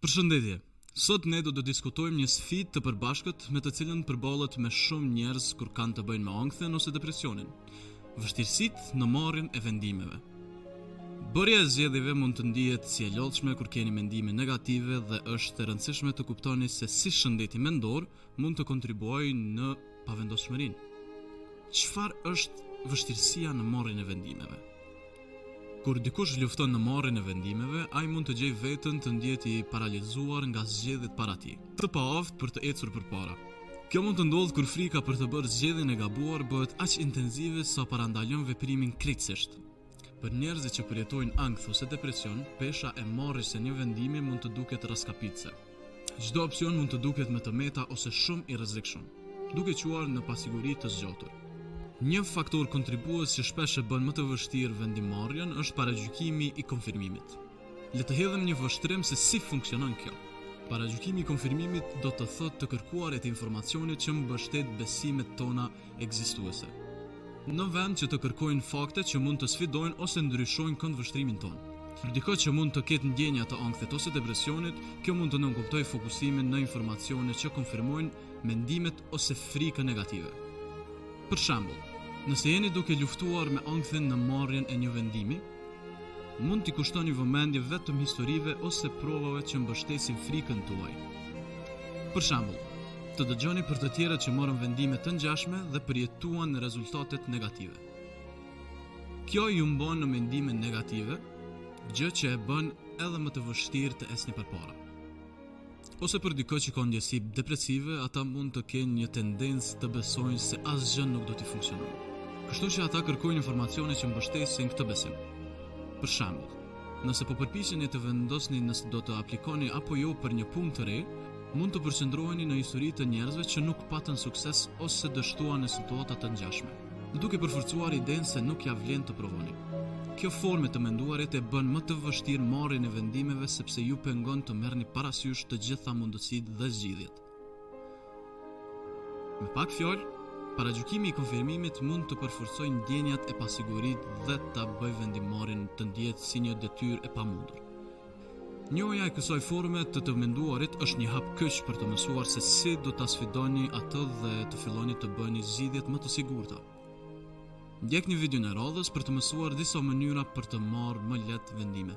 Përshëndetje. Sot ne do të diskutojmë një sfidë të përbashkët me të cilën përballet me shumë njerëz kur kanë të bëjnë me ankthen ose depresionin. Vështirësitë në marrjen e vendimeve. Bërja e zgjedhjeve mund të ndihet si e lodhshme kur keni mendime negative dhe është e rëndësishme të kuptoni se si shëndeti mendor mund të kontribuojë në pavendosmërinë. Çfarë është vështirësia në marrjen e vendimeve? Kur dikush lufton në marrjen e vendimeve, ai mund të gjejë veten të ndihet i paralizuar nga zgjedhjet para tij, të paaft për të ecur përpara. Kjo mund të ndodhë kur frika për të bërë zgjedhjen e gabuar bëhet aq intensive sa parandalon veprimin krejtësisht. Për njerëzit që përjetojnë ankth ose depresion, pesha e marrjes së një vendimi mund të duket raskapitse. Çdo opsion mund të duket më të meta ose shumë i rrezikshëm, duke quar në pasiguri të zgjotur. Një faktor kontribues që shpesh e bën më të vështirë vendimarrjen është paragjykimi i konfirmimit. Le të hedhim një vështrim se si funksionon kjo. Paragjykimi i konfirmimit do të thotë të kërkuarit e informacionit që mbështet besimet tona ekzistuese, në vend që të kërkojnë fakte që mund të sfidojnë ose ndryshojnë këndvështrimin tonë. Për dikë që mund të ketë ndjenja të ankthit ose depresionit, kjo mund të nënkuptojë fokusimin në informacione që konfirmojnë mendimet ose frikën negative. Për shembull, nëse jeni duke luftuar me ankthin në marrjen e një vendimi, mund t'i kushtoni vëmendje vetëm historive ose provave që mbështesin frikën tuaj. Për shembull, të dëgjoni për të tjerët që morën vendime të ngjashme dhe përjetuan rezultatet negative. Kjo ju mbon në mendime negative, gjë që e bën edhe më të vështirë të esni përpara. Ose për dikë që ka ndjesi depresive, ata mund të kenë një tendencë të besojnë se asgjë nuk do t'i funksionojë. Kështu që ata kërkojnë informacione që mbështesin këtë besim. Për shembull, nëse po përpiqeni të vendosni nëse do të aplikoni apo jo për një punë të re, mund të përqendroheni në histori të njerëzve që nuk patën sukses ose dështuan në situata të ngjashme, duke përforcuar idenë se nuk ja vlen të provoni. Kjo formë të menduarit e bën më të vështirë marrjen e vendimeve sepse ju pengon të merrni parasysh të gjitha mundësitë dhe zgjidhjet. Me pak fjalë, paragjykimi i konfirmimit mund të përforcojë ndjenjat e pasigurisë dhe ta bëjë vendimarrjen të ndihet si një detyrë e pamundur. Njohja e kësaj forme të menduarit është një hap keq për të mësuar se si do ta sfidoni atë dhe të filloni të bëni zgjidhjet më të sigurta. Ndjekni videon e radhës për të mësuar disa mënyra për të marrë më lehtë vendime.